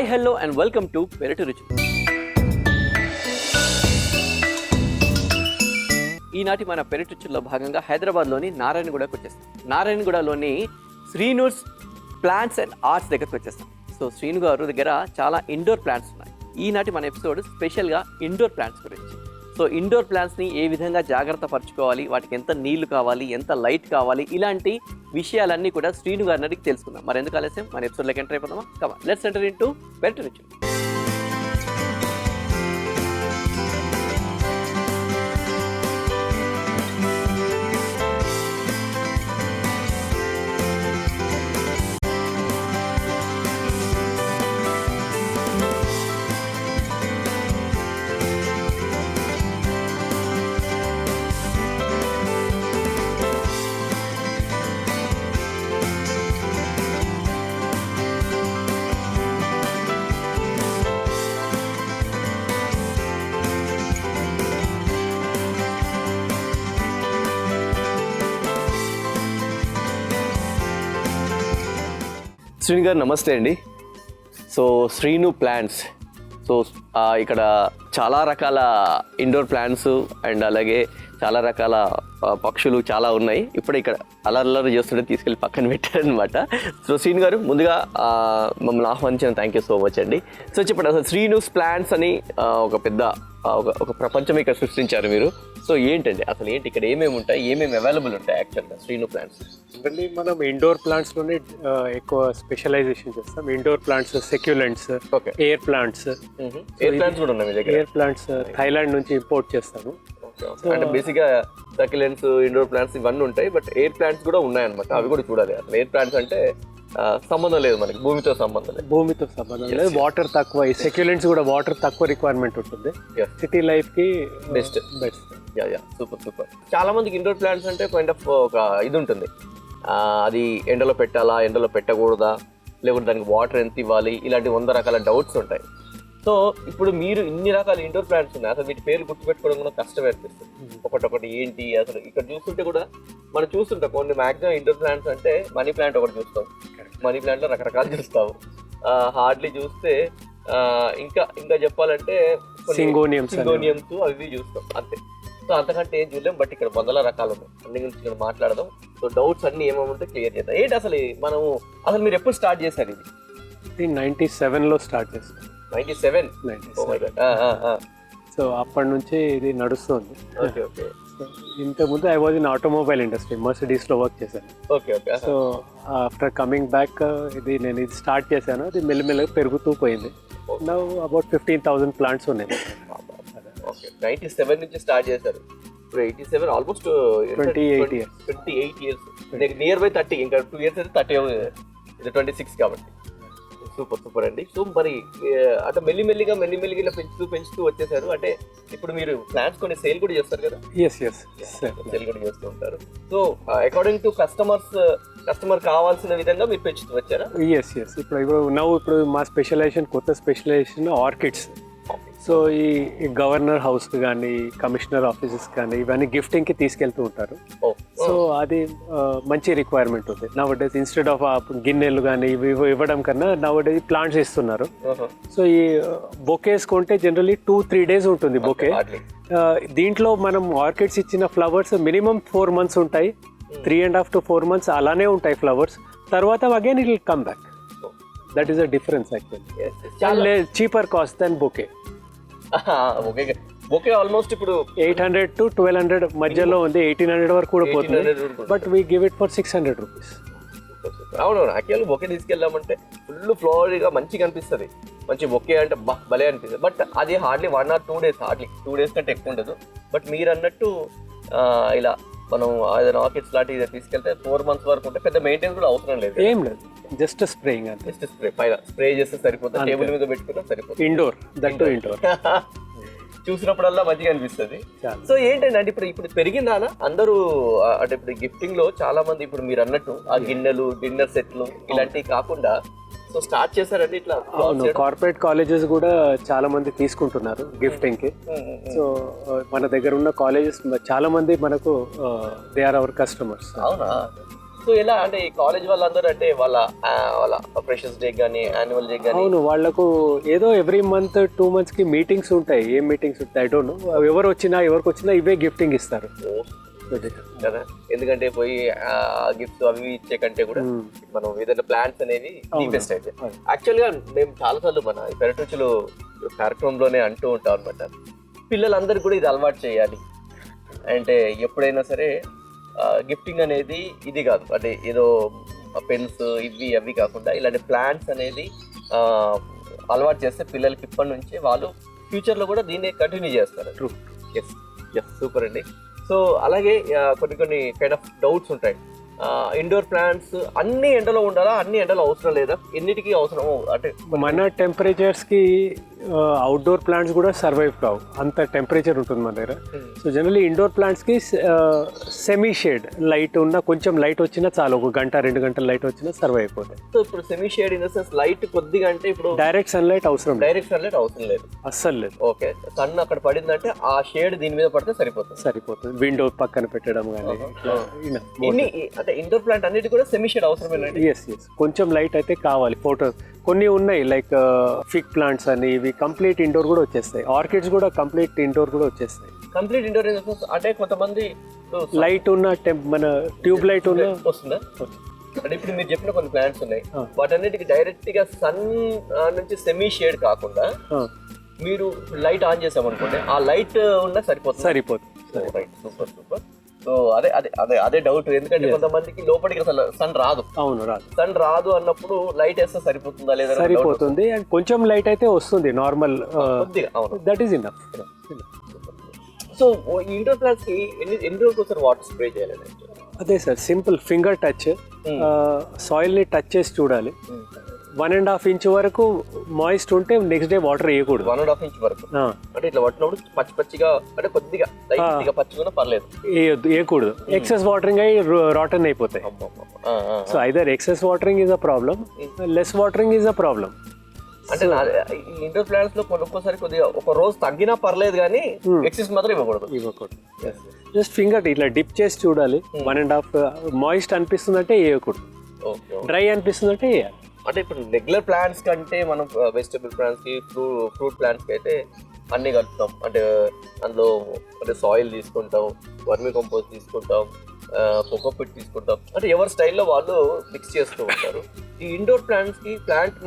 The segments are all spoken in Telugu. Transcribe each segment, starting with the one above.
Hi hello and welcome to పెరటి రుచులు. ఈనాటి మన పెరటి రుచుల్లో భాగంగా హైదరాబాద్లోని నారాయణగూడకు వచ్చేస్తాం. నారాయణగూడలోని శ్రీనూస్ ప్లాంట్స్ అండ్ ఆర్ట్స్ దగ్గరకు వచ్చేస్తాం. సో శ్రీను గారు దగ్గర చాలా ఇండోర్ ప్లాంట్స్ ఉన్నాయి. ఈనాటి మన ఎపిసోడ్ స్పెషల్గా ఇండోర్ ప్లాంట్స్ గురించి. సో ఇండోర్ ప్లాంట్స్ని ఏ విధంగా జాగ్రత్త పరచుకోవాలి, వాటికి ఎంత నీళ్లు కావాలి, ఎంత లైట్ కావాలి, ఇలాంటి విషయాలన్నీ కూడా శ్రీను గారిని అడిగి తెలుసుకుందాం. మరి ఎందుకు ఆలస్యం, మన ఎపిసోడ్లోకి ఎంటర్ అయిపోదామా? కమా let's enter into Perati Ruchulu. Srinu గారు నమస్తే అండి. సో శ్రీను ప్లాంట్స్, సో ఇక్కడ చాలా రకాల ఇండోర్ ప్లాంట్స్ అండ్ అలాగే చాలా రకాల పక్షులు చాలా ఉన్నాయి. ఇప్పుడు ఇక్కడ అలర్లర్ చేస్తుంటే తీసుకెళ్ళి పక్కన పెట్టారనమాట. సో శ్రీను గారు ముందుగా మమ్మల్ని ఆహ్వానించిన థ్యాంక్ యూ సో మచ్ అండి. సో చెప్పండి, అసలు శ్రీనూస్ ప్లాంట్స్ అని ఒక పెద్ద ఒక ప్రపంచం ఇక్కడ సృష్టించారు మీరు. సో ఏంటండి అసలు ఏంటి, ఇక్కడ ఏమేమి ఉంటాయి, ఏమేమి అవైలబుల్ ఉంటాయి యాక్చువల్గా శ్రీను ప్లాంట్స్? అంటే మనం ఇండోర్ ప్లాంట్స్లోనే ఎక్కువ స్పెషలైజేషన్ చేస్తాం. Indoor plants, succulents, air plants. Air plants కూడా ఉన్నాయి మీ దగ్గర? ఎయిర్ ప్లాంట్స్ థైలాండ్ నుంచి ఇంపోర్ట్ చేస్తాము. అంటే బేసిక్గా సక్యులెంట్స్, ఇండోర్ ప్లాంట్స్ ఇవన్నీ ఉంటాయి, బట్ ఎయిర్ ప్లాంట్స్ కూడా ఉన్నాయన్నమాట. అవి కూడా చూడాలి. అసలు ఎయిర్ ప్లాంట్స్ అంటే సంబంధం లేదు మనకి, భూమితో సంబంధం లేదు. భూమితో సంబంధం లేదు, వాటర్ తక్కువ. ఈ సెక్యులెంట్స్ కూడా వాటర్ తక్కువ రిక్వైర్మెంట్ ఉంటుంది. సిటీ లైఫ్ కి బెస్ట్. సూపర్. చాలా మందికి ఇండోర్ ప్లాంట్స్ అంటే కైండ్ ఆఫ్ ఒక ఇది ఉంటుంది, అది ఎండలో పెట్టాలా, ఎండలో పెట్టకూడదా, లేకుంటే దానికి వాటర్ ఎంత ఇవ్వాలి, ఇలాంటి 100 రకాల డౌట్స్ ఉంటాయి. సో ఇప్పుడు మీరు ఇన్ని రకాల ఇండోర్ ప్లాంట్స్ ఉన్నాయి, అసలు వీటి పేరు గుర్తుపెట్టుకోవడం కూడా కష్టమే అనిపిస్తుంది. ఒకటి ఏంటి అసలు ఇక్కడ చూస్తుంటే కూడా మనం చూస్తుంటాం కొన్ని మ్యాక్సిమం ఇండోర్ ప్లాంట్స్ అంటే మనీ ప్లాంట్ ఒకటి చూస్తాం, మనీ ప్లాంట్ లో రకరకాలు చూస్తాం. హార్డ్లీ చూస్తే ఇంకా చెప్పాలంటే సింగోనియమ్స్ అవి చూస్తాం అంతే. సో అంతకంటే ఏం చూడలేం, బట్ ఇక్కడ 100 రకాలు ఉన్నాయి. అన్ని గురించి ఇక్కడ మాట్లాడదాం. సో డౌట్స్ అన్ని ఏమేమంటే క్లియర్ చేద్దాం. ఏంటి అసలు మీరు ఎప్పుడు స్టార్ట్ చేశారు ఇది? 97లో స్టార్ట్ చేస్తాం. 97. సో అప్పటి నుంచి ఇది నడుస్తుంది. ఇంతకుముందు I was in automobile industry, మర్సిడీస్లో వర్క్ చేశాను. సో ఆఫ్టర్ కమింగ్ బ్యాక్ నేను ఇది స్టార్ట్ చేశాను. అది మెల్లమెల్లగా పెరుగుతూ పోయింది. నౌ అబౌట్ 15,000 ప్లాంట్స్ ఉన్నాయి. 97 నుంచి స్టార్ట్ చేశారు. 87 ఆల్మోస్ట్ 28 ఇయర్స్, నియర్ బై 30. ఇంకా 2 ఇయర్స్ అయితే 30 ఇది 26 కాబట్టి సూపర్ అండి. సో మరి అంటే మెల్లిమెల్లిగా ఇలా పెంచుతూ వచ్చేసారు. అంటే ఇప్పుడు మీరు ప్లాంట్స్ కొన్ని సేల్ కూడా చేస్తారు కదా? సేల్ కూడా చేస్తూ ఉంటారు. సో అకార్డింగ్ టు కస్టమర్ కావాల్సిన విధంగా మీరు పెంచుతూ వచ్చారా? ఇప్పుడు మా కొత్త స్పెషలైజేషన్ ఆర్కిడ్స్. సో ఈ గవర్నర్ హౌస్ కానీ, కమిషనర్ ఆఫీసెస్ కానీ ఇవన్నీ గిఫ్టింగ్ కి తీసుకెళ్తూ ఉంటారు. సో అది మంచి రిక్వైర్మెంట్ ఉంది. నవడేస్ ఇన్స్టెడ్ ఆఫ్ గిన్నెలు కానీ ఇవి ఇవ్వడం కన్నా నవడేస్ ప్లాంట్స్ ఇస్తున్నారు. సో ఈ బొకేస్ కొంటే జనరల్లీ 2-3 days ఉంటుంది బొకే. దీంట్లో మనం ఆర్కిడ్స్ ఇచ్చిన ఫ్లవర్స్ మినిమం 4 months ఉంటాయి. 3.5 to 4 months అలానే ఉంటాయి ఫ్లవర్స్. తర్వాత again it will come back. That is the difference actually. Cheaper cost then bouquet. Okay, almost ఇప్పుడు 800 to 1200 మధ్యలో ఉంది. 1800 వరకు కూడా పోతుంది, but we give it for 600 rupees. అవునవును, యాక్చువల్లీ బొకే తీసుకెళ్ళామంటే ఫుల్ ఫ్లవరీగా మంచిగా అనిపిస్తుంది. మంచి బొకే అంటే భలే అనిపిస్తుంది. బట్ అది hardly 1 or 2 days, hardly 2 days కంటే ఎక్కువ ఉండదు. బట్ మీరు అన్నట్టు ఇలా మనం ఏదైనా ఆర్కిడ్స్ లాంటివి తీసుకెళ్తే 4 months వరకు ఉంటే పెద్ద మెయింటెనెన్స్ కూడా అవసరం లేదు. ఏం లేదు, జస్ట్ స్ప్రేయింగ్ అంటే. జస్ట్ స్ప్రే చేస్తే సరిపోతుంది. టేబుల్ మీద పెట్టుకుంటే సరిపోతుంది. ఇండోర్ ఇండోర్ చూసినప్పుడల్లా మంచిగా అనిపిస్తుంది. సో ఏంటంటే అంటే ఇప్పుడు పెరిగిందా అందరూ? అంటే ఇప్పుడు గిఫ్టింగ్ లో చాలా మంది ఇప్పుడు మీరు అన్నట్టు ఆ గిన్నెలు, డిన్నర్ సెట్లు ఇలాంటివి కాకుండా సో స్టార్ట్ చేశారండి ఇట్లా? అవును, కార్పొరేట్ కాలేజెస్ కూడా చాలా మంది తీసుకుంటున్నారు గిఫ్టింగ్ కి. సో మన దగ్గర ఉన్న కాలేజెస్ చాలా మంది మనకు దే ఆర్ అవర్ కస్టమర్స్. అవునా? సో ఎలా అంటే ఈ కాలేజ్ వాళ్ళందరూ అంటే వాళ్ళ ఫ్రెషర్స్ డే కానీ యాన్యువల్ డే కానీ అవును, వాళ్ళకు ఏదో ఎవ్రీ మంత్ 2 months కి మీటింగ్స్ ఉంటాయి. ఏం మీటింగ్స్ ఉంటాయి ఐ డోంట్ నో. ఎవరికి వచ్చినా ఇవే గిఫ్టింగ్ ఇస్తారు కదా. ఎందుకంటే పోయి గిఫ్ట్స్ అవి ఇచ్చే కంటే కూడా మనం ఏదైనా ప్లాన్స్ అనేవి ది బెస్ట్ అయితే. యాక్చువల్ గా మేము చాలాసార్లు మన పెరటూచులు కార్యక్రమంలోనే అంటూ ఉంటాం అనమాట, పిల్లలందరికీ కూడా ఇది అలవాటు చేయాలి. అంటే ఎప్పుడైనా సరే గిఫ్టింగ్ అనేది ఇది కాదు, అంటే ఏదో పెన్స్ ఇవి అవి కాకుండా ఇలాంటి ప్లాన్స్ అనేది అలవాటు చేస్తే పిల్లలకి ఇప్పటి నుంచి వాళ్ళు ఫ్యూచర్లో కూడా దీన్ని కంటిన్యూ చేస్తారు. ట్రూ. ఎస్ ఎస్, సూపర్ అండి. సో అలాగే కొన్ని కైండ్ ఆఫ్ డౌట్స్ ఉంటాయి. ఇండోర్ ప్లాంట్స్ అన్ని ఎండలో ఉండాలా, అన్ని ఎండలో అవసరం లేదా, ఎన్నిటికీ అవసరం అంటే మన టెంపరేచర్స్ కి అవుట్డోర్ ప్లాంట్స్ కూడా సర్వైవ్ కావు, అంత టెంపరేచర్ ఉంటుంది మన దగ్గర. సో జనరల్లీ ఇండోర్ ప్లాంట్స్ కి సెమీ షేడ్ లైట్ ఉన్న, కొంచెం లైట్ వచ్చినా చాలు, 1-2 గంటలు లైట్ వచ్చినా సర్వైవ్ అయిపోతాయి. సో ఇప్పుడు semi shade in the sense light కొద్దిగా, అంటే ఇప్పుడు డైరెక్ట్ సన్లైట్ అవసరం లేదు, లేదు అస్సలు లేదు. ఓకే, సన్ అక్కడ పడిందంటే ఆ షేడ్ దీని మీద పడితే సరిపోతుంది. విండో పక్కన పెట్టడం కానీ అంటే ఇండోర్ ప్లాంట్ అన్నిటి కూడా సెమీ షేడ్ అవసరమేనండి. ఎస్ కొంచెం లైట్ అయితే కావాలి. ఫోటోస్ కొన్ని ఉన్నాయి లైక్ ఫిగ్ ప్లాంట్స్ అని, ఇవి కంప్లీట్ ఇండోర్ కూడా వచ్చేస్తాయి. ఆర్కిడ్స్ కూడా కంప్లీట్ ఇండోర్ కూడా వచ్చేస్తాయి. కంప్లీట్ ఇండోర్ అంటే కొంతమంది లైట్ ఉన్న మన ట్యూబ్ లైట్ ఉన్న వస్తుందా? అంటే ఇప్పుడు మీరు చెప్పిన కొన్ని ప్లాంట్స్ ఉన్నాయి, వాటన్నిటికి డైరెక్ట్ గా సన్ నుంచి సెమీ షేడ్ కాకుండా మీరు లైట్ ఆన్ చేసామనుకోండి, ఆ లైట్ ఉన్న సరిపోతుంది. సూపర్. సో అదే డౌట్, ఎందుకంటే కొంతమందికి లోపలికి అసలు సన్ రాదు. అవును, రాదు. సన్ రాదు అన్నప్పుడు లైట్ వేస్తే సరిపోతుందా లేదా? సరిపోతుంది. అండ్ కొంచెం లైట్ అయితే వస్తుంది normal, that is enough. So indoor plants కి ఎన్ని రోజులకు ఒకసారి వాటర్ స్ప్రే చేయాలండి? అదే sir, simple finger touch, soil ని టచ్ చేసి చూడాలి. 1.5 inch వరకు మాయిస్ట్ ఉంటే నెక్స్ట్ డే వాటర్ వేయకూడదు. 1.5 inch వరకు అంటే ఇట్లా పట్టినప్పుడు పచ్చిగా, అంటే కొద్దిగా లైట్గా పచ్చిగా పర్లేదు, వేయకూడదు. ఎక్సెస్ వాటరింగ్ అయ్యి రాటన్ అయిపోతాయి. So either excess watering is a problem, less watering is a problem. అంటే ఇండోర్ ప్లాంట్స్ లో ఒక్కోసారి కొద్దిగా ఒక రోజు తగ్గినా పర్లేదు, కానీ ఎక్సెస్ మాత్రం ఇవ్వకూడదు. జస్ట్ ఫింగర్ ఇట్లా డిప్ చేసి చూడాలి. 1.5 మాయిస్ట్ అనిపిస్తుందంటే వేయకూడదు, డ్రై అనిపిస్తుందంటే వేయాలి. అంటే ఇప్పుడు రెగ్యులర్ ప్లాంట్స్ కంటే మనం వెజిటబుల్ ప్లాంట్స్ కి ఫ్రూట్ ప్లాంట్స్ కి అయితే అన్ని కలుపుతాం. అంటే అందులో అంటే సాయిల్ తీసుకుంటాం, వర్మి కంపోస్ట్ తీసుకుంటాం, కోకోపిట్ తీసుకుంటాం, అంటే ఎవరి స్టైల్లో వాళ్ళు మిక్స్ చేస్తూ ఉంటారు. ఈ ఇండోర్ ప్లాంట్స్ కి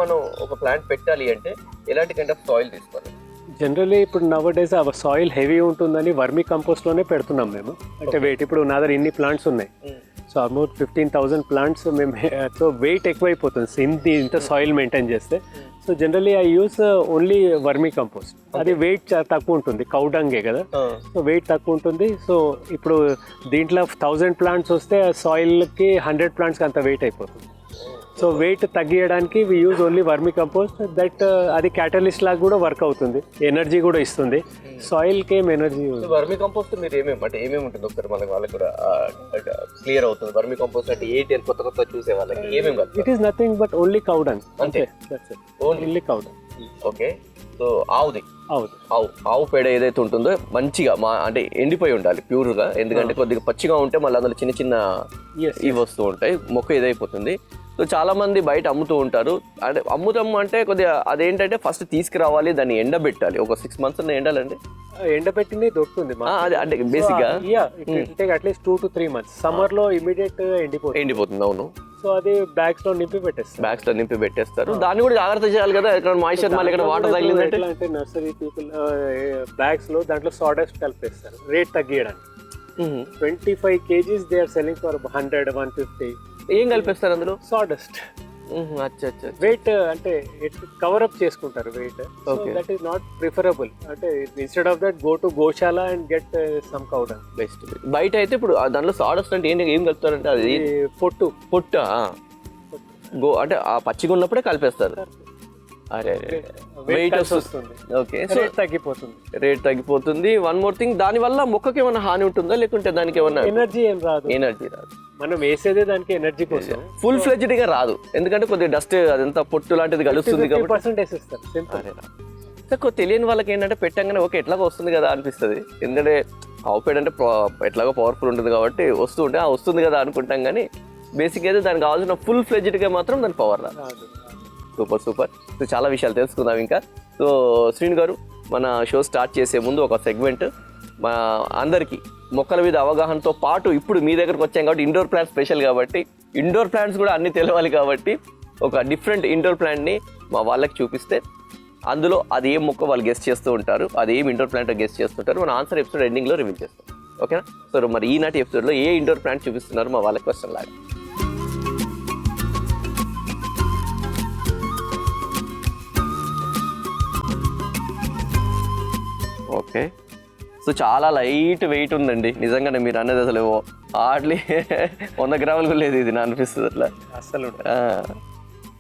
మనం ఒక ప్లాంట్ పెట్టాలి అంటే ఎలాంటి కైండ్ ఆఫ్ సాయిల్ తీసుకోవాలి? జనరల్లీ ఇప్పుడు నవ్ డేస్ ఆ సాయిల్ హెవీ ఉంటుందని వర్మి కంపోస్ట్లోనే పెడుతున్నాం మేము. అంటే వెయిట్ ఇప్పుడు నా దగ్గర ఇన్ని ప్లాంట్స్ ఉన్నాయి, సో ఆల్మోస్ట్ 15,000 ప్లాంట్స్ మేము. సో వెయిట్ ఎక్కువైపోతుంది ఇంత సాయిల్ మెయింటైన్ చేస్తే. So generally I use only vermi compost. అది వెయిట్ తక్కువ ఉంటుంది, కౌడంగే కదా, సో వెయిట్ తక్కువ ఉంటుంది. సో ఇప్పుడు దీంట్లో 1000 ప్లాంట్స్ వస్తే సాయిల్కి 100 ప్లాంట్స్కి అంత వెయిట్ అయిపోతుంది. సో వెయిట్ తగ్గియడానికి we use only vermicompost. That అది క్యాటలిస్ట్ లాగా కూడా వర్క్ అవుతుంది, ఎనర్జీ కూడా ఇస్తుంది. సాయిల్కి ఏం ఎనర్జీ. వర్మీ కంపోస్ట్ మీరు ఏమేమి ఉంటుంది ఒకసారి మనకి వాళ్ళకి కూడా క్లియర్ అవుతుంది. వర్మీ కంపోస్ట్ అంటే ఏంటి కొత్త చూసే వాళ్ళకి ఏమేమి? It is nothing but only cow dung, అంతే. Only cow dung. Okay. So ఆవు పేడ ఏదైతే ఉంటుందో మంచిగా అంటే ఎండిపోయి ఉండాలి ప్యూర్గా, ఎందుకంటే కొద్దిగా పచ్చిగా ఉంటే మళ్ళీ అందులో చిన్న చిన్న ఇవి వస్తూ ఉంటాయి, మొక్క ఇదైపోతుంది. సో చాలా మంది బయట అమ్ముతూ ఉంటారు. అంటే అమ్ముతాము అంటే కొద్దిగా అదేంటంటే ఫస్ట్ తీసుకురావాలి, దాన్ని ఎండబెట్టాలి. ఒక 6 months ఎండాలండి, ఎండబెట్టింది దొరుకుతుంది అంటే బేసిక్ గా అట్లీస్ట్ 2 to 3 months. సమ్మర్ లో ఇమీడియట్ ఎండిపోతుంది. అవును. సో అది బ్యాగ్స్ లో నింపి పెట్టేస్తారు. దాన్ని కూడా జాగ్రత్త చేయాలి కదా, ఇక్కడ మాయిశ్చర్ మళ్ళీ ఇక్కడ వాటర్ తగిలిందంటే. అంటే నర్సరీ పీపుల్ బ్యాగ్స్ లో దాంట్లో సాడస్ట్ కలిపేస్తారు రేట్ తగ్గియడానికి. 25 kgs they are selling for 100, 150. ఏం కలిపేస్తారు అందులో? సాడస్ట్. వెయిట్ అంటే కవర్ అప్ చేసుకుంటారు weight. That is not preferable. అంటే instead of that go to goshala and get some cow dung. Best. బయట అయితే ఇప్పుడు దాంట్లో సాడస్ట్ అంటే ఏం కలుపుతారంటే అది పొట్టు అంటే ఆ పచ్చిగా ఉన్నప్పుడే కలిపేస్తారు. అరే వెయిట్ వస్తుంది. ఓకే, సో రేట్ తగ్గిపోతుంది. వన్ మోర్ థింగ్, దాని వల్ల మొక్కకి ఏమైనా హాని ఉంటుందా, లేకుంటే దానికి ఏమన్నా ఎనర్జీ రాదు? మనం వేసేదే దానికి ఎనర్జీ కోసం, ఫుల్ ఫ్లెడ్జ్డ్ గా రాదు. ఎందుకంటే కొద్దిగా డస్ట్ అదంతా పొట్టు లాంటిది కలుస్తుంది కాబట్టి. తెలియని వాళ్ళకి ఏంటంటే పెట్టంగానే ఓకే ఎట్లాగో వస్తుంది కదా అనిపిస్తుంది. ఎందుకంటే ఆవు పేడ అంటే ఎట్లాగో పవర్ఫుల్ ఉంటుంది కాబట్టి వస్తుంది కదా అనుకుంటాం. కానీ బేసిక్ అయితే దానికి కావాల్సిన ఫుల్ ఫ్లెడ్జ్డ్గా మాత్రం దాని పవర్ రాదు. Super super. సో చాలా విషయాలు తెలుసుకుందాం ఇంకా. సో శ్రీను గారు, మన షో స్టార్ట్ చేసే ముందు ఒక సెగ్మెంట్ మా అందరికీ మొక్కల మీద అవగాహనతో పాటు ఇప్పుడు మీ దగ్గరకు వచ్చాం కాబట్టి ఇండోర్ ప్లాంట్ స్పెషల్ కాబట్టి ఇండోర్ ప్లాంట్స్ కూడా అన్ని తెలవాలి కాబట్టి ఒక డిఫరెంట్ ఇండోర్ ప్లాంట్ని మా వాళ్ళకి చూపిస్తే అందులో అది ఏం మొక్క వాళ్ళు గెస్ట్ చేస్తూ ఉంటారు, అది ఏం ఇండోర్ ప్లాంట్ గెస్ట్ చేస్తుంటారు, మన ఆన్సర్ ఎపిసోడ్ ఎండింగ్లో రివీల్ చేస్తాం. ఓకేనా? సో మరి ఈనాటి ఎపిసోడ్లో ఏ ఇండోర్ ప్లాంట్ చూపిస్తున్నారు మా వాళ్ళకి క్వశ్చన్ లాగా. ఓకే, సో చాలా లైట్ వెయిట్ ఉందండి నిజంగానే. మీరు అన్నది అసలు హార్డ్లీ 100 గ్రాములు కూడా లేదు ఇది, నా అనిపిస్తుంది అట్లా అసలు.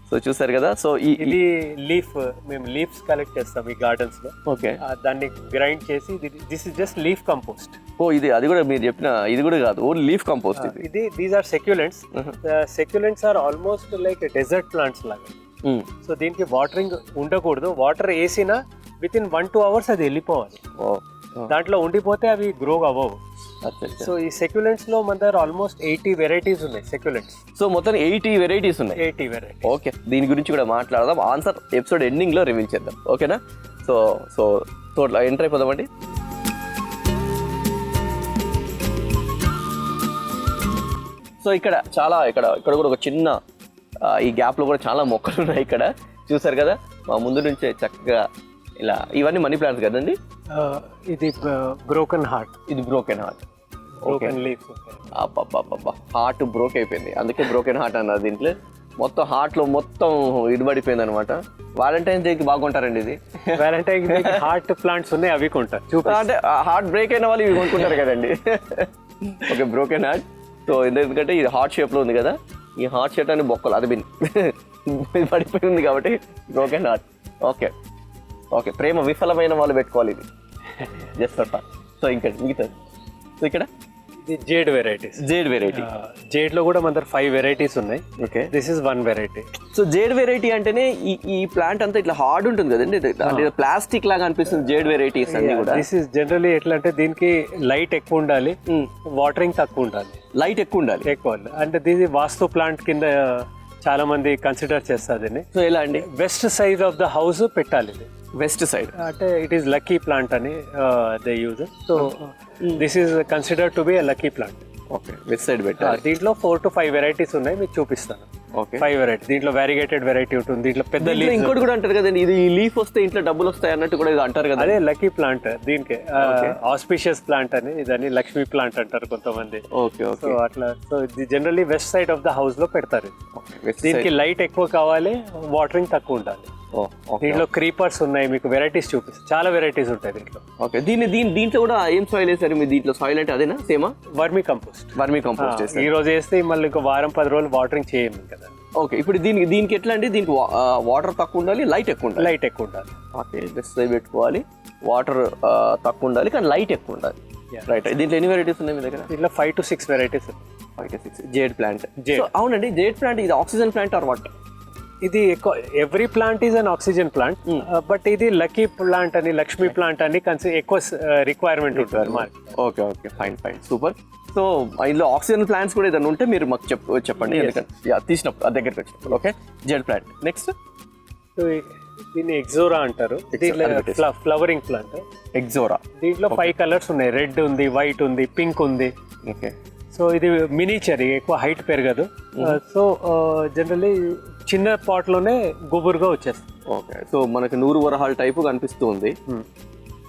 సో చూసారు కదా. సో ఇది లీఫ్, మేము లీవ్స్ కలెక్ట్ చేస్తాం ఈ గార్డెన్స్ లో. ఓకే, దాన్ని గ్రైండ్ చేసి this is just leaf compost. ఇది అది కూడా మీరు చెప్పిన ఇది కూడా కాదు, ఓన్లీ లీఫ్ కంపోస్ట్ ఇది. These are succulents. Succulents are almost like desert plants లాగా. సో దీనికి వాటరింగ్ ఉండకూడదు. వాటర్ వేసినా విత్ ఇన్ 1-2 hours అది వెళ్ళిపోవాలి. దాంట్లో ఉండిపోతే అవి గ్రో అవ్వవు. సో ఈ సెక్యులెంట్స్ లో మన దగ్గర ఆల్మోస్ట్ 80 వెరైటీస్ ఉన్నాయి సెక్యులెంట్స్. సో మొత్తం 80 వెరైటీస్ ఉన్నాయి. 80 వెరైటీస్. ఓకే, దీని గురించి కూడా మాట్లాడదాం. ఆన్సర్ ఎపిసోడ్ ఎండింగ్ లో రివీల్ చేద్దాం. ఓకేనా? సో సో టోటల్ ఎంటర్ అయిపోదామండి. సో ఇక్కడ కూడా ఒక చిన్న ఈ గ్యాప్ లో కూడా చాలా మొక్కలు ఉన్నాయి. ఇక్కడ చూసారు కదా, మా ముందు నుంచే చక్కగా ఇలా. ఇవన్నీ మనీ ప్లాంట్స్ కదండి. ఇది బ్రోకెన్ హార్ట్. ఇది broken heart. Broken leaf. Heart broke అయిపోయింది, అందుకే బ్రోకెన్ హార్ట్ అన్నారు. దీంట్లో మొత్తం హార్ట్ లో మొత్తం ఇడిపడిపోయింది అనమాట. వాలంటైన్స్ డేకి బాగుంటారండి ఇది. వాలంటైన్ డే హార్ట్ ప్లాంట్స్ ఉన్నాయి, అవి కొంటారు. అంటే హార్ట్ బ్రేక్ అయిన వాళ్ళు ఇవి కొనుక్కుంటారు కదండి. Okay, broken heart. సో ఎందుకంటే ఇది హార్ట్ షేప్ లో ఉంది కదా, ఈ హార్ట్ షేప్ అని బొక్కలు అది పడిపోయి ఉంది కాబట్టి బ్రోకెన్ హార్ట్. ఓకే ఓకే, ప్రేమ విఫలమైన వాళ్ళు పెట్టుకోవాలి ఇది. జస్ట్ అట్లా. సో ఇంకా మిగతా సో ఇక్కడ jade varieties. Jade variety. Jade లో కూడా మన దగ్గర 5 వెరైటీస్ ఉన్నాయి. Okay, this is 1 variety. So jade variety అంటేనే ఈ ప్లాంట్ అంతా ఇట్లా హార్డ్ ఉంటుంది కదండి, ప్లాస్టిక్ లాగా అనిపిస్తుంది జేడ్ వెరైటీస్ అన్ని కూడా. దిస్ ఇస్ జనరల్లీ ఎట్లా అంటే దీనికి లైట్ ఎక్కువ ఉండాలి, వాటరింగ్ తక్కువ ఉండాలి. లైట్ ఎక్కువ ఉండాలి. అంటే దీని వాస్తు ప్లాంట్ కింద చాలా మంది కన్సిడర్ చేస్తారు దీన్ని. సో ఎలా అండి? West side of the house పెట్టాలి ఇది. వెస్ట్ సైడ్ అంటే ఇట్ ఈస్ లక్కీ ప్లాంట్ అని they use. So this is considered to be a lucky plant. Okay, west side పెట్టాలి. దీంట్లో 4 to 5 వెరైటీస్ ఉన్నాయి, మీకు చూపిస్తాను. Okay, 5 variety. దీంట్లో వ్యారిగేటెడ్ వెరైటీ ఉంటుంది. దీంట్లో పెద్ద లీఫ్. ఇంకోటి కూడా అంటారు కదండి, ఇది లీఫ్ వస్తే ఇంట్లో డబ్బులు వస్తాయి అన్నట్టు కూడా ఇది అంటారు కదా. అదే లక్కీ ప్లాంట్. దీనికి ఆస్పిషియస్ ప్లాంట్ అని, ఇదని లక్ష్మీ ప్లాంట్ అంటారు కొంతమంది. Okay okay. సో అట్లా. సో ఇది generally west side of the house లో పెడతారు. దీనికి లైట్ ఎక్కువ కావాలి, వాటరింగ్ తక్కువ ఉండాలి. దీంట్లో క్రీపర్స్ ఉన్నాయి, మీకు వెరైటీస్ చూపిస్తాను. చాలా వెరైటీస్ ఉంటాయి దీంట్లో. ఓకే, దీంట్లో కూడా ఏం సాయిల్ వేసారు మీరు? దీంట్లో సాయిల్ అంటే అదేనా, సేమా? Vermicompost. వర్మీ కంపోస్ట్ ఈ రోజు వేస్తే మళ్ళీ ఇంకో వారం 10 రోజులు వాటరింగ్ చేయము కదా. ఓకే, ఇప్పుడు దీనికి ఎట్లా అండి? దీనికి వాటర్ తక్కువ ఉండాలి, లైట్ ఎక్కువ ఉండాలి. లైట్ ఎక్కువ ఉండాలి. ఓకే, బెస్ట్ సైడ్ పెట్టుకోవాలి. వాటర్ తక్కువ ఉండాలి కానీ లైట్ ఎక్కువ ఉండాలి. రైట్. దీంట్లో ఎన్ని వెరైటీస్ ఉన్నాయి మీ దగ్గర? దీంట్లో 5 to 6 varieties. 5 to 6 jade plant. అవునండి, జేడ్ ప్లాంట్ ఇది ఆక్సిజన్ ప్లాంట్ ఆర్ వాట్? ఇది every plant is an oxygen plant, but ఇది లక్కీ ప్లాంట్ అని, లక్ష్మీ ప్లాంట్ అని ఎక్కువ రిక్వైర్మెంట్ ఉంటుంది. Okay okay, fine fine, super. So ఇందులో ఆక్సిజన్ ప్లాంట్స్ కూడా ఏదైనా ఉంటే మీరు మాకు చెప్పండి, ఎందుకంటే తీసినప్పుడు దగ్గరికి వచ్చినప్పుడు. Okay, Z plant. నెక్స్ట్ దీన్ని ఎగ్జోరా అంటారు. Flowering plant ixora. దీంట్లో 5 కలర్స్ ఉన్నాయి. రెడ్ ఉంది, వైట్ ఉంది, పింక్ ఉంది. ఓకే, సో ఇది మినిచర్, ఎక్కువ హైట్ పెరగదు. సో జనరల్లీ చిన్న పాట్ లోనే గుబురుగా వచ్చేస్తుంది. ఓకే, సో మనకి 100 వరహాల్ టైపు కనిపిస్తూ ఉంది.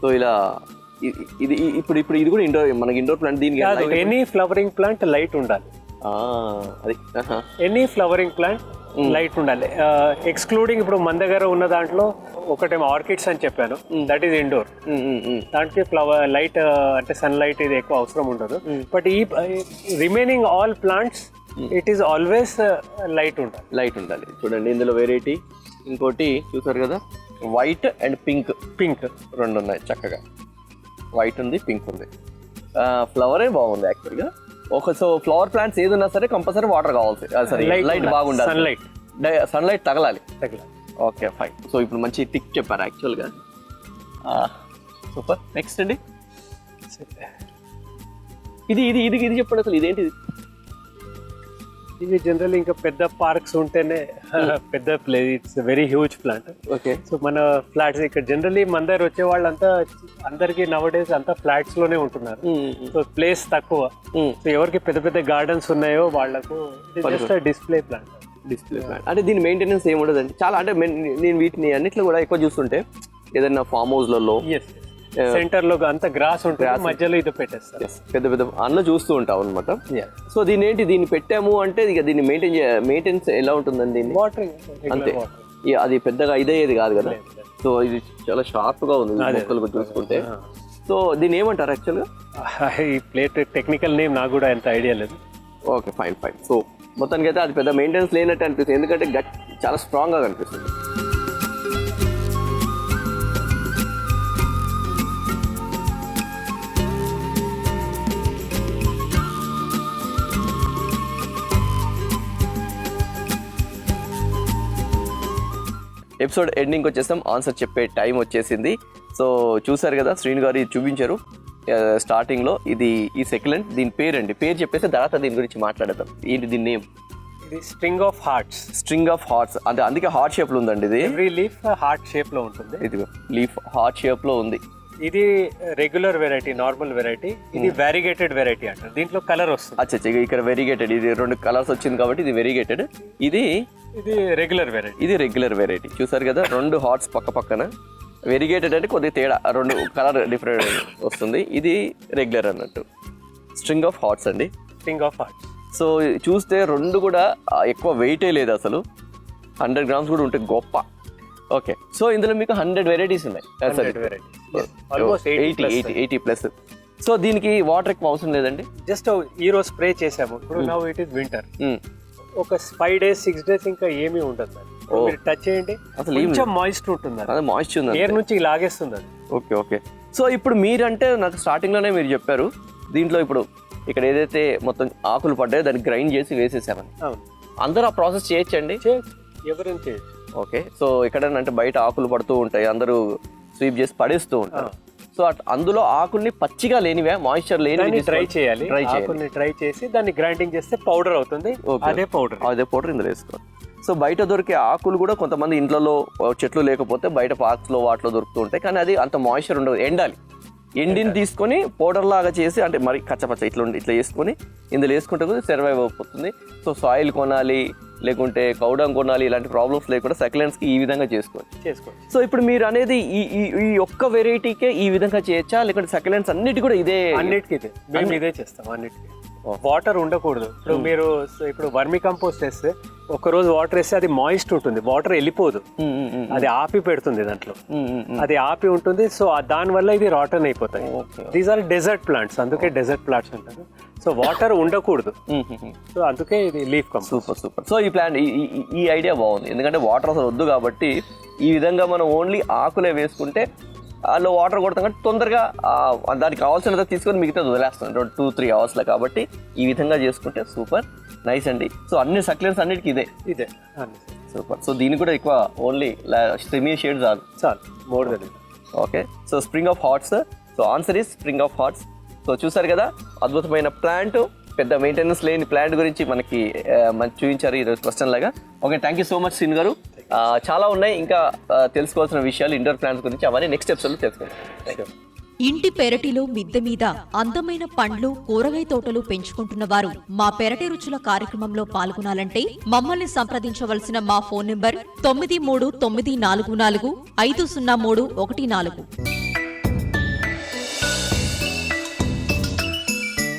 సో ఇలా ఇది ఇప్పుడు ఇది కూడా ఇండోర్, మనకి ఇండోర్ ప్లాంట్. దీనికి ఎనీ ఫ్లవరింగ్ ప్లాంట్ లైట్ ఉండాలి. అది ఎనీ ఫ్లవరింగ్ ప్లాంట్ లైట్ ఉండాలి. ఎక్స్క్లూడింగ్ ఇప్పుడు మన దగ్గర ఉన్న దాంట్లో ఒకటేమో ఆర్కిడ్స్ అని చెప్పాను, దట్ ఈస్ ఇండోర్. దానికి ఫ్లవర్ లైట్ అంటే సన్ లైట్ ఇది ఎక్కువ అవసరం ఉండదు. బట్ ఈ remaining all plants it is always light ఉండాలి. చూడండి ఇందులో వెరైటీ ఇంకోటి చూసారు కదా, వైట్ అండ్ పింక్. రెండు ఉన్నాయి చక్కగా. వైట్ ఉంది, పింక్ ఉంది. ఫ్లవరే బాగుంది యాక్చువల్గా. సో ఫ్లవర్ ప్లాంట్స్ ఏది ఉన్నా సరే కంపల్సరీ వాటర్ కావాల్సి, సరే లైట్ బాగుండాలి, సన్లైట్ తగలాలి. Okay, fine. సో ఇప్పుడు మంచి టిక్ చెప్పారు యాక్చువల్గా. సూపర్. నెక్స్ట్ అండి, ఇది చెప్పండి అసలు ఇదేంటిది? ఇవి జనరల్ ఇంకా పెద్ద పార్క్స్ ఉంటేనే పెద్ద play, it's very huge plant. Okay. So మన ఫ్లాట్స్ ఇక్కడ జనరలీ మన దగ్గర వచ్చే వాళ్ళంతా అందరికి నవడేస్ అంతా ఫ్లాట్స్ లోనే ఉంటున్నారు. సో ప్లేస్ తక్కువ. సో ఎవరికి పెద్ద పెద్ద గార్డెన్స్ ఉన్నాయో వాళ్ళకు just display plant. Display plant అంటే దీని మెయింటెనెన్స్ ఏమి ఉండదండి చాలా. అంటే నేను వీటిని అన్నిట్లో కూడా ఎక్కువ చూస్తుంటే ఏదైనా ఫామ్ హౌస్లలో సెంటర్ లో అంత గ్రాస్ ఉంటుంది, మధ్యలో ఇది పెట్టేస్తారు. పెద్ద పెద్ద అందులో చూస్తూ ఉంటాం అనమాట. సో దీని ఏంటి దీన్ని పెట్టాము అంటే ఇక దీన్ని మెయింటెనెన్స్ ఎలా ఉంటుందండి దీన్ని? వాటరింగ్ అంతే. అది పెద్దగా ఇదేది కాదు కదా. సో ఇది చాలా షార్ప్ గా ఉంది మొక్కలు చూసుకుంటే. సో దీన్ని ఏమంటారు యాక్చువల్గా? ఈ ప్లేట్ టెక్నికల్ నేమ్ నాకు కూడా ఎంత ఐడియా లేదు. Okay, fine. సో మొత్తానికి అయితే అది పెద్ద మెయింటెనెన్స్ లేనట్టు అనిపిస్తుంది, ఎందుకంటే చాలా స్ట్రాంగ్ గా కనిపిస్తుంది. ఎపిసోడ్ ఎండింగ్ వచ్చేసాం, ఆన్సర్ చెప్పే టైం వచ్చేసింది. సో చూసారు కదా, శ్రీను గారు ఇది చూపించారు స్టార్టింగ్ లో. ఇది ఈ సెకండ్ దీని పేరండి, పేరు చెప్పేసి తర్వాత దీని గురించి మాట్లాడదాం. ఏంటి దీని నేమ్? ఇది string of hearts. String of hearts అంటే అందుకే హార్ట్ షేప్ లో ఉందండి. ఇది ఎవ్రీ లీఫ్ హార్ట్ షేప్ లో ఉంటుంది. ఇది లీఫ్ హార్ట్ షేప్ లో ఉంది. ఇది రెగ్యులర్ వెరైటీ, నార్మల్ వెరైటీ. ఇది వెరిగేటెడ్ వెరైటీ అంటారు. దీంట్లో కలర్ వస్తుంది. అచ్చా, ఇక్కడ వెరిగేటెడ్. ఇది 2 కలర్స్ వచ్చింది కాబట్టి ఇది వెరిగేటెడ్. ఇది రెగ్యులర్ వెరైటీ. ఇది రెగ్యులర్ వెరైటీ. చూసారు కదా, 2 హార్ట్స్ పక్క పక్కన. వెరిగేటెడ్ అంటే కొద్దిగా తేడా, 2 కలర్ డిఫరెంట్ వస్తుంది. ఇది రెగ్యులర్ అన్నట్టు. స్ట్రింగ్ ఆఫ్ హార్ట్స్ అండి. String of hearts. సో చూస్తే 2 కూడా ఎక్కువ వెయిటే లేదు అసలు. 100 grams కూడా ఉంటే గొప్ప. ఓకే. సో ఇందులో మీకు 100 వెరైటీస్ ఉన్నాయి. 80+. సో దీనికి వాటర్ ఎక్కువ అవసరం లేదండి. జస్ట్ ఈ రోజు స్ప్రే చేసాము. ఇప్పుడు నౌ ఇట్ ఇస్ వింటర్. ఒక 5 days 6 days ఇంకా ఏమీ ఉండదు. మీరు టచ్ చేయండి, అసలు కొంచెం మాయిస్ట్ ఉంటుంది. అదే మాయిశ్చర్ ఉంది, ఎయిర్ నుంచి లాగేస్తుంది అది. ఓకే. సో ఇప్పుడు మీరంటే నాకు స్టార్టింగ్ లోనే మీరు చెప్పారు దీంట్లో ఇప్పుడు ఇక్కడ ఏదైతే మొత్తం ఆకులు పడ్డాయో దాన్ని గ్రైండ్ చేసి వేసేసామని. అందరూ ఆ ప్రాసెస్ చేయొచ్చండి? ఎవరైనా చేయొచ్చు. ఓకే. సో ఎక్కడైనా బయట ఆకులు పడుతూ ఉంటాయి, అందరూ స్వీప్ చేసి పడేస్తూ ఉంటారు. సో అందులో ఆకుల్ని పచ్చిగా లేనివే, మాయిశ్చర్ లేని ట్రై చేయాలి. ట్రై చేసి దాన్ని గ్రైండింగ్ చేస్తే పౌడర్ అవుతుంది. అదే పౌడర్ ఇందులో వేసుకోవాలి. సో బయట దొరికే ఆకులు కూడా కొంతమంది ఇంట్లో చెట్లు లేకపోతే బయట పార్క్స్ లో వాటిలో దొరుకుతూ ఉంటాయి, కానీ అది అంత మాయిశ్చర్ ఉండదు. ఎండాలి. ఎండిని తీసుకొని పౌడర్ లాగా చేసి, అంటే మరి కచ్చపచ్చ ఇట్లా వేసుకొని ఇందులో వేసుకుంటే సర్వైవ్ అయిపోతుంది. సో సాయిల్ కొనాలి, లేకుంటే కౌడం కొనాలి, ఇలాంటి ప్రాబ్లమ్స్ లేకుండా సక్యులెంట్స్కి ఈ విధంగా చేసుకోవచ్చు. సో ఇప్పుడు మీరు అనేది ఈ ఒక్క వెరైటీకే ఈ విధంగా చేయొచ్చా, లేకుంటే సక్యులెంట్స్ అన్నిటి కూడా అన్నిటికీ ఇదే చేస్తాం. అన్నిటికీ వాటర్ ఉండకూడదు. ఇప్పుడు మీరు వర్మి కంపోస్ట్ వేస్తే ఒక రోజు వాటర్ వేస్తే అది మాయిస్ట్ ఉంటుంది, వాటర్ వెళ్ళిపోదు, అది ఆపి పెడుతుంది దాంట్లో, అది ఆపి ఉంటుంది. సో దానివల్ల ఇది రాటన్ అయిపోతాయి. దీస్ ఆర్ డెజర్ట్ ప్లాంట్స్, అందుకే డెజర్ట్ ప్లాంట్స్ అంటారు. సో వాటర్ ఉండకూడదు, సో అందుకే ఇది లీఫ్ కంపోస్ట్. సూపర్. సో ఈ ప్లాంట్ ఈ ఐడియా బాగుంది, ఎందుకంటే వాటర్ అసలు వద్దు కాబట్టి ఈ విధంగా మనం ఓన్లీ ఆకులే వేసుకుంటే అందులో వాటర్ కొడతాం కాబట్టి తొందరగా దానికి కావాల్సినంత తీసుకొని మిగతా వదిలేస్తాం 2-3 అవర్స్లో. కాబట్టి ఈ విధంగా చేసుకుంటే సూపర్ నైస్ అండి. సో అన్ని సక్యులెంట్స్ అన్నిటికీ ఇదే సూపర్. సో దీనికి కూడా ఎక్కువ ఓన్లీ సెమీ షేడ్ చాలు more than. Okay. So spring of hearts. So answer is spring of hearts. So చూసారు కదా, అద్భుతమైన ప్లాంట్, పెద్ద మెయింటెనెన్స్ లేని ప్లాంట్ గురించి మనకి చూపించారు ఈరోజు క్వశ్చన్ లాగా. Okay, thank you so much Srinu గారు. చాలా ఉన్నాయి ఇంకా తెలుసుకోవాల్సిన విషయాలు ఇండోర్ ప్లాంట్స్ గురించి, అవన్నీ నెక్స్ట్ ఎపిసోడ్లో తెలుసుకుంటాం. ఇంటి పెరటిలో మిద్దె మీద అందమైన పండ్లు, కూరగాయ తోటలు పెంచుకుంటున్న వారు మా పెరటి రుచుల కార్యక్రమంలో పాల్గొనాలంటే మమ్మల్ని సంప్రదించవలసిన మా ఫోన్ నంబర్ 9394450314.